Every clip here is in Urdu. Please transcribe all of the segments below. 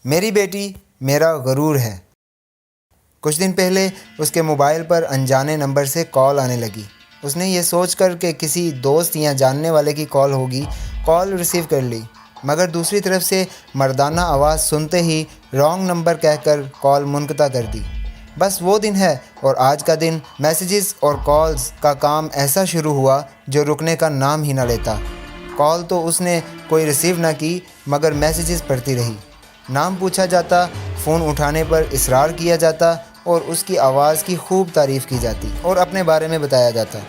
میری بیٹی میرا غرور ہے۔ کچھ دن پہلے اس کے موبائل پر انجانے نمبر سے کال آنے لگی۔ اس نے یہ سوچ کر کہ کسی دوست یا جاننے والے کی کال ہوگی، کال ریسیو کر لی، مگر دوسری طرف سے مردانہ آواز سنتے ہی رانگ نمبر کہہ کر کال منقطع کر دی۔ بس وہ دن ہے اور آج کا دن میسیجز اور کالز کا کام ایسا شروع ہوا جو رکنے کا نام ہی نہ لیتا۔ کال تو اس نے کوئی ریسیو نہ کی مگر میسیجز پڑھتی رہی۔ نام پوچھا جاتا، فون اٹھانے پر اصرار کیا جاتا اور اس کی آواز کی خوب تعریف کی جاتی اور اپنے بارے میں بتایا جاتا۔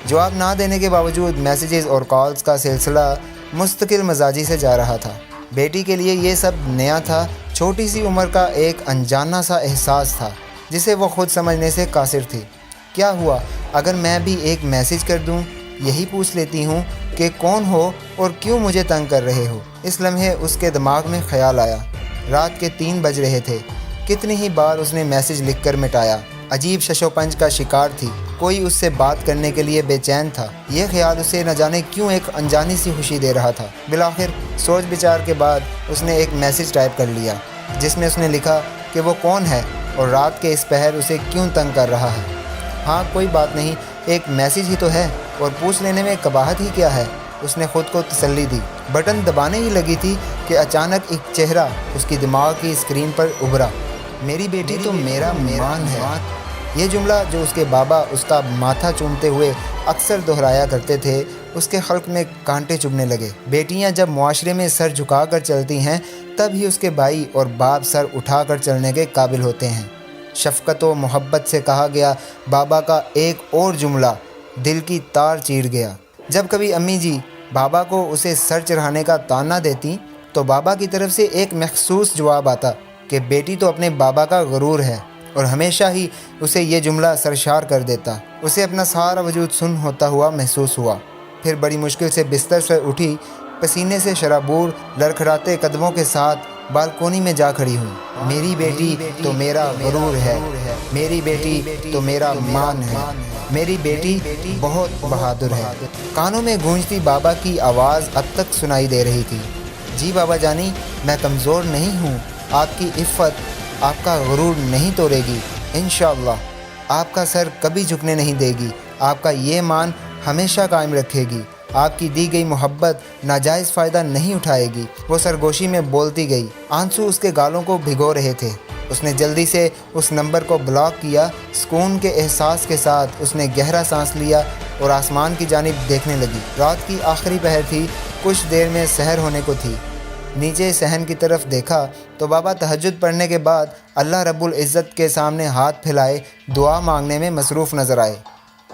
جواب نہ دینے کے باوجود میسیجز اور کالز کا سلسلہ مستقل مزاجی سے جا رہا تھا۔ بیٹی کے لیے یہ سب نیا تھا، چھوٹی سی عمر کا ایک انجانا سا احساس تھا جسے وہ خود سمجھنے سے قاصر تھی۔ کیا ہوا اگر میں بھی ایک میسیج کر دوں؟ یہی پوچھ لیتی ہوں کہ کون ہو اور کیوں مجھے تنگ کر رہے ہو؟ اس لمحے اس کے دماغ میں خیال آیا۔ رات کے 3 بج رہے تھے۔ کتنی ہی بار اس نے میسیج لکھ کر مٹایا۔ عجیب شش و پنج کا شکار تھی، کوئی اس سے بات کرنے کے لیے بے چین تھا۔ یہ خیال اسے نہ جانے کیوں ایک انجانی سی خوشی دے رہا تھا۔ بالآخر سوچ بچار کے بعد اس نے ایک میسیج ٹائپ کر لیا جس میں اس نے لکھا کہ وہ کون ہے اور رات کے اس پہر اسے کیوں تنگ کر رہا ہے۔ ہاں کوئی بات نہیں، ایک میسیج ہی تو ہے اور پوچھ لینے میں قباحت ہی کیا ہے، اس نے خود کو تسلی دی۔ بٹن دبانے ہی لگی تھی کہ اچانک ایک چہرہ اس کی دماغ کی اسکرین پر ابھرا۔ میری بیٹی تو میرا مان ہے۔ یہ جملہ جو اس کے بابا اس کا ماتھا چومتے ہوئے اکثر دہرایا کرتے تھے، اس کے حلق میں کانٹے چبھنے لگے۔ بیٹیاں جب معاشرے میں سر جھکا کر چلتی ہیں تب ہی اس کے بھائی اور باپ سر اٹھا کر چلنے کے قابل ہوتے ہیں۔ شفقت و محبت سے کہا گیا بابا کا ایک اور جملہ دل کی تار چیر گیا۔ جب کبھی امی جی بابا کو اسے سر چڑھانے کا طعنہ دیتی تو بابا کی طرف سے ایک مخصوص جواب آتا کہ بیٹی تو اپنے بابا کا غرور ہے، اور ہمیشہ ہی اسے یہ جملہ سرشار کر دیتا۔ اسے اپنا سارا وجود سن ہوتا ہوا محسوس ہوا۔ پھر بڑی مشکل سے بستر سے اٹھی، پسینے سے شرابور لڑکھڑاتے قدموں کے ساتھ بالکونی میں جا کھڑی ہوئی۔ میری بیٹی تو میرا غرور ہے، میری بیٹی تو میرا مان ہے، میری بیٹی بہت بہادر ہے۔ کانوں میں گونجتی بابا کی آواز اب تک سنائی دے رہی تھی۔ جی بابا جانی، میں کمزور نہیں ہوں، آپ کی عفت آپ کا غرور نہیں توڑے گی، انشاءاللہ آپ کا سر کبھی جھکنے نہیں دے گی، آپ کا یہ مان ہمیشہ قائم رکھے گی، آپ کی دی گئی محبت ناجائز فائدہ نہیں اٹھائے گی۔ وہ سرگوشی میں بولتی گئی، آنسو اس کے گالوں کو بھگو رہے تھے۔ اس نے جلدی سے اس نمبر کو بلاک کیا۔ سکون کے احساس کے ساتھ اس نے گہرا سانس لیا اور آسمان کی جانب دیکھنے لگی۔ رات کی آخری پہر تھی، کچھ دیر میں سحر ہونے کو تھی۔ نیچے صحن کی طرف دیکھا تو بابا تہجد پڑھنے کے بعد اللہ رب العزت کے سامنے ہاتھ پھیلائے دعا مانگنے میں مصروف نظر آئے۔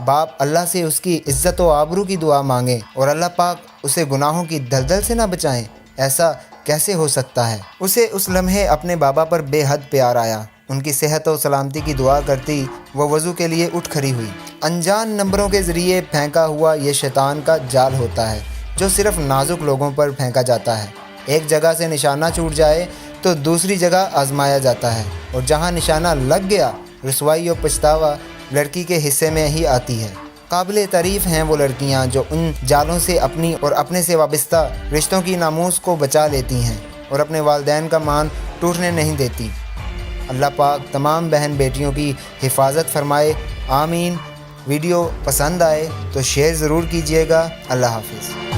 باپ اللہ سے اس کی عزت و آبرو کی دعا مانگے اور اللہ پاک اسے گناہوں کی دلدل سے نہ بچائیں، ایسا کیسے ہو سکتا ہے؟ اسے اس لمحے اپنے بابا پر بے حد پیار آیا۔ ان کی صحت و سلامتی کی دعا کرتی وہ وضو کے لیے اٹھ کھڑی ہوئی۔ انجان نمبروں کے ذریعے پھینکا ہوا یہ شیطان کا جال ہوتا ہے جو صرف نازک لوگوں پر پھینکا جاتا ہے۔ ایک جگہ سے نشانہ چھوٹ جائے تو دوسری جگہ آزمایا جاتا ہے، اور جہاں نشانہ لگ گیا رسوائی و پچھتاوا لڑکی کے حصے میں ہی آتی ہے۔ قابل تعریف ہیں وہ لڑکیاں جو ان جالوں سے اپنی اور اپنے سے وابستہ رشتوں کی ناموس کو بچا لیتی ہیں اور اپنے والدین کا مان ٹوٹنے نہیں دیتی۔ اللہ پاک تمام بہن بیٹیوں کی حفاظت فرمائے، آمین۔ ویڈیو پسند آئے تو شیئر ضرور کیجیے گا۔ اللہ حافظ۔